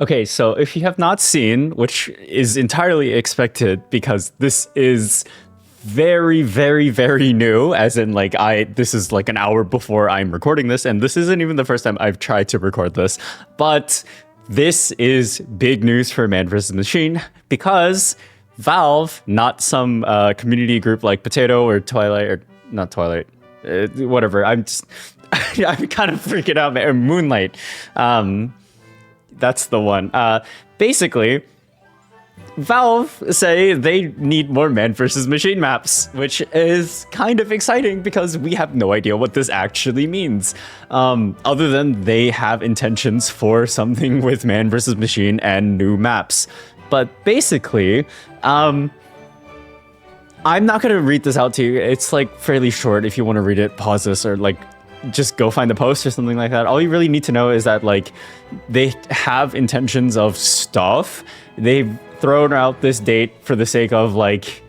Okay, so if you have not seen, which is entirely expected because this is very, very, very new, as in like this is like an hour before I'm recording this, and this isn't even the first time I've tried to record this, but this is big news for Man vs. Machine because Valve, not some community group like Potato or Twilight, or not Twilight, whatever, I'm kind of freaking out, man. Moonlight. That's the one. Basically, Valve say they need more Man vs. Machine maps, which is kind of exciting because we have no idea what this actually means. Other than they have intentions for something with Man vs. Machine and new maps. But basically, I'm not going to read this out to you. It's like fairly short. If you want to read it, pause this or like just go find the post or something like that. All you really need to know is that like they have intentions of stuff. They've thrown out this date for the sake of like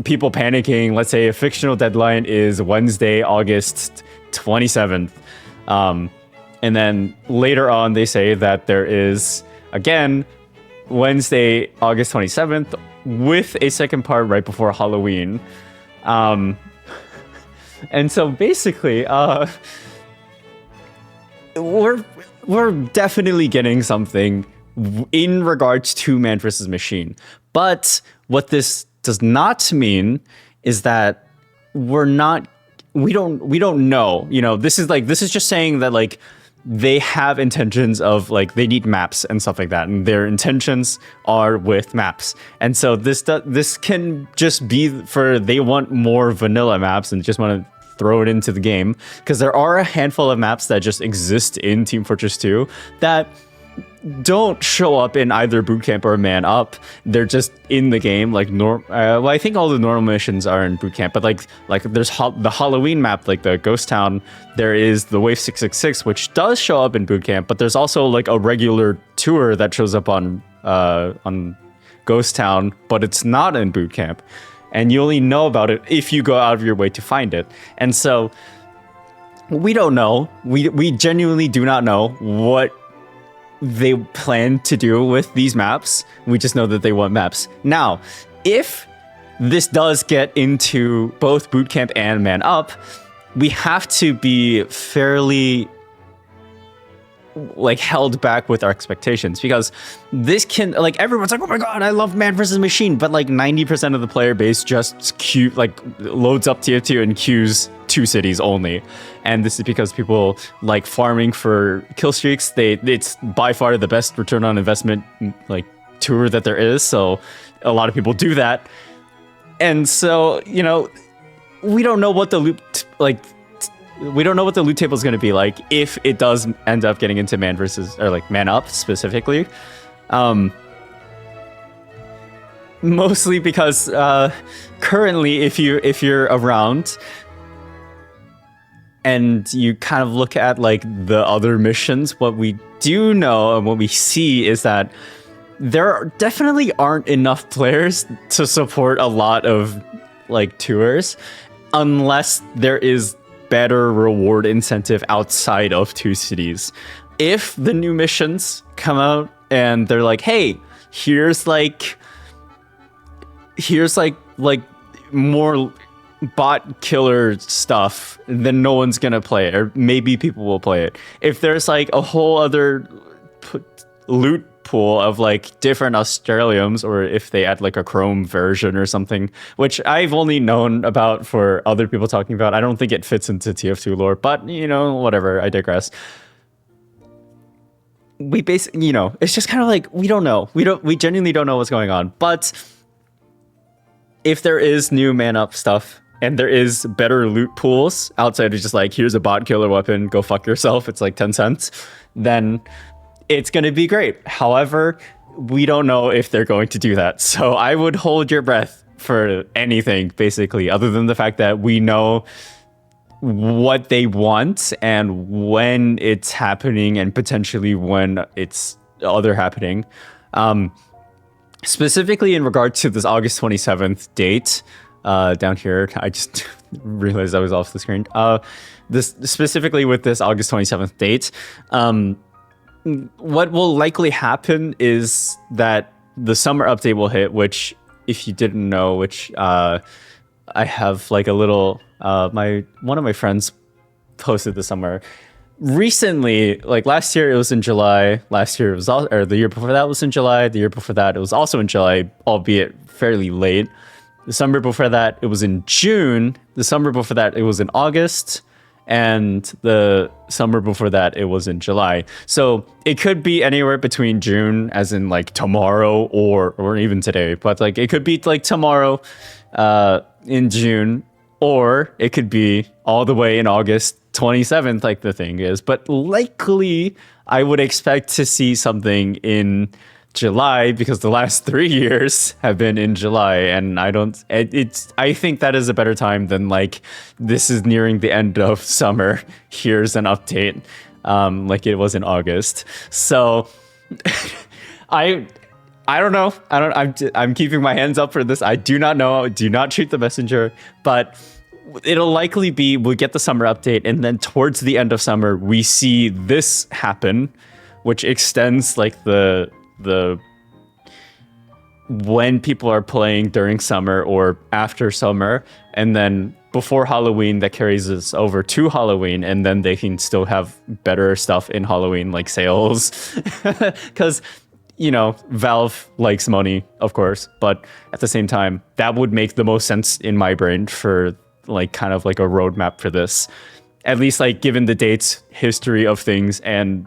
people panicking. Let's say a fictional deadline is Wednesday, August 27th. And then later on they say that there is again Wednesday, August 27th with a second part right before Halloween. And so basically, we're definitely getting something in regards to Man vs. Machine. But what this does not mean is that we don't know. You know, this is just saying that like they have intentions of like they need maps and stuff like that, and their intentions are with maps. And so this can just be for they want more vanilla maps and just want to throw it into the game, because there are a handful of maps that just exist in Team Fortress 2 that don't show up in either bootcamp or man up. They're just in the game, like well, I think all the normal missions are in bootcamp, but like there's the Halloween map, like the Ghost Town. There is the Wave 666, which does show up in bootcamp, but there's also like a regular tour that shows up on Ghost Town, but it's not in bootcamp. And you only know about it if you go out of your way to find it. And so we don't know. We genuinely do not know what they plan to do with these maps. We just know that they want maps. Now, if this does get into both bootcamp and man up, we have to be fairly like held back with our expectations, because this can like everyone's like, oh my god, I love Man vs. Machine, but like 90% of the player base just loads up TF2 and queues 2 cities only. And this is because people like farming for kill streaks. It's by far the best return on investment like tour that there is, so a lot of people do that. And so, you know, we don't know what the loot table is going to be like if it does end up getting into man versus, or like man up specifically. Mostly because currently, if you're around and you kind of look at like the other missions, what we do know and what we see is that there definitely aren't enough players to support a lot of like tours unless there is better reward incentive outside of 2 cities. If the new missions come out and they're like, hey, here's like more bot killer stuff, then no one's gonna play it, or maybe people will play it. If there's like a whole other loot pool of like different Australiums, or if they add like a Chrome version or something, which I've only known about for other people talking about. I don't think it fits into TF2 lore, but you know, whatever, I digress. We basically, you know, it's just kind of like, we don't know. We genuinely don't know what's going on. But if there is new man up stuff and there is better loot pools outside of just like, here's a bot killer weapon, go fuck yourself, it's like 10 cents, then it's going to be great. However, we don't know if they're going to do that. So I would hold your breath for anything, basically, other than the fact that we know what they want and when it's happening and potentially when it's other happening. Specifically in regard to this August 27th date, down here, I just realized I was off the screen. This specifically with this August 27th date, what will likely happen is that the summer update will hit, which, if you didn't know, which I have like a little one of my friends posted this summer. Recently, like last year it was in July, last year it was or the year before that was in July, the year before that it was also in July, albeit fairly late. The summer before that it was in June, the summer before that it was in August, and the summer before that it was in July. So it could be anywhere between June, as in like tomorrow, or even today, but like it could be like tomorrow in June, or it could be all the way in August 27th, like the thing is. But likely I would expect to see something in July, because the last 3 years have been in July, and I think that is a better time than like, this is nearing the end of summer, here's an update, like it was in August. So I don't know. I'm keeping my hands up for this. I do not know. Do not shoot the messenger, but it'll likely be, we'll get the summer update, and then towards the end of summer we see this happen, which extends like the when people are playing during summer or after summer, and then before Halloween that carries us over to Halloween, and then they can still have better stuff in Halloween, like sales, because Valve likes money, of course, but at the same time that would make the most sense in my brain for like kind of like a roadmap for this, at least like given the dates, history of things, and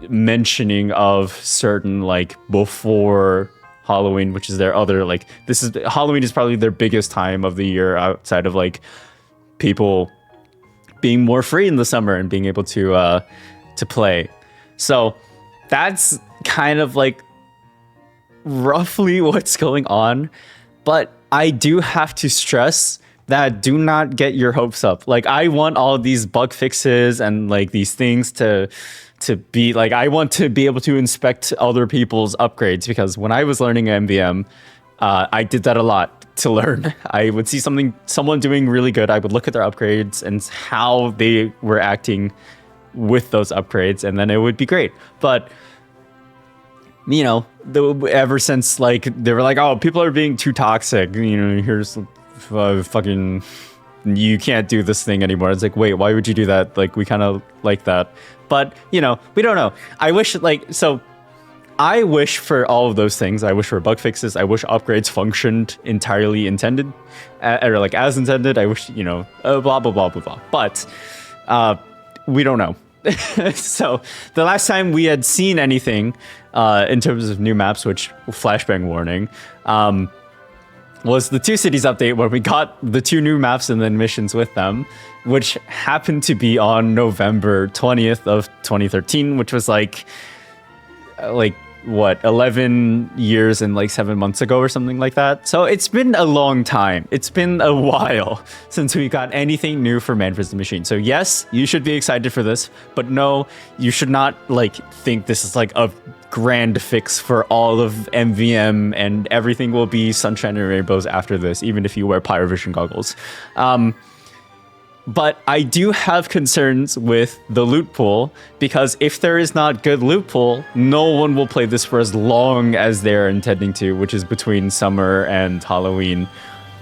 mentioning of certain like before Halloween, which is their other like, Halloween is probably their biggest time of the year outside of like people being more free in the summer and being able to play. So that's kind of like roughly what's going on. But I do have to stress that do not get your hopes up. Like, I want all of these bug fixes and like these things to be like, I want to be able to inspect other people's upgrades, because when I was learning MVM, I did that a lot to learn. I would see someone doing really good. I would look at their upgrades and how they were acting with those upgrades, and then it would be great. But ever since like they were like, oh, people are being too toxic, here's fucking, you can't do this thing anymore. It's like, wait, why would you do that? Like, we kind of like that. But, we don't know. I wish for all of those things. I wish for bug fixes. I wish upgrades functioned entirely intended, or like as intended. I wish, blah, blah, blah, blah, blah. But we don't know. So the last time we had seen anything in terms of new maps, which flashbang warning, was the Two Cities update, where we got the 2 new maps and then missions with them, which happened to be on November 20th of 2013, which was like what, 11 years and like 7 months ago or something like that. So it's been a long time. It's been a while since we got anything new for Man vs. Machine. So yes, you should be excited for this, but no, you should not like think this is like a grand fix for all of MVM and everything will be sunshine and rainbows after this, even if you wear Pyrovision goggles. But I do have concerns with the loot pool, because if there is not good loot pool, no one will play this for as long as they're intending to, which is between summer and Halloween.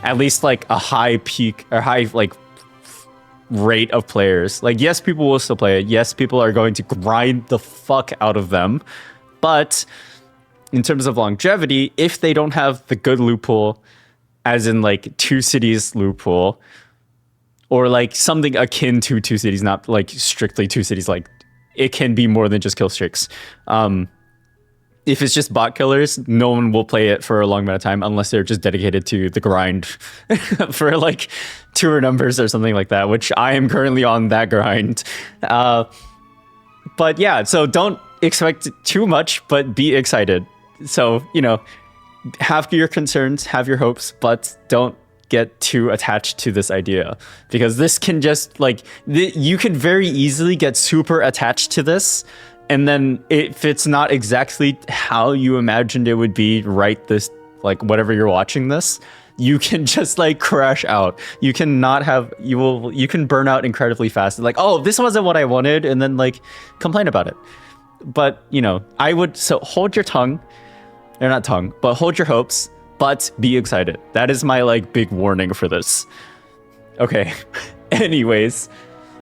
At least like a high peak or high like rate of players. Like, yes, people will still play it. Yes, people are going to grind the fuck out of them. But in terms of longevity, if they don't have the good loot pool, as in like Two Cities loot pool, or like something akin to Two Cities, not like strictly Two Cities, like it can be more than just kill streaks. If it's just bot killers, no one will play it for a long amount of time unless they're just dedicated to the grind for like tour numbers or something like that, which I am currently on that grind. But yeah, so don't expect too much, but be excited. So, have your concerns, have your hopes, but don't get too attached to this idea, because this can just like, you could very easily get super attached to this, and then if it's not exactly how you imagined it would be right this, like whatever you're watching this, you can just like crash out. You can burn out incredibly fast. Like, oh, this wasn't what I wanted, and then like complain about it. but you know, I would, so hold your tongue, or not tongue, but hold your hopes, but be excited. That is my like big warning for this. Okay. Anyways,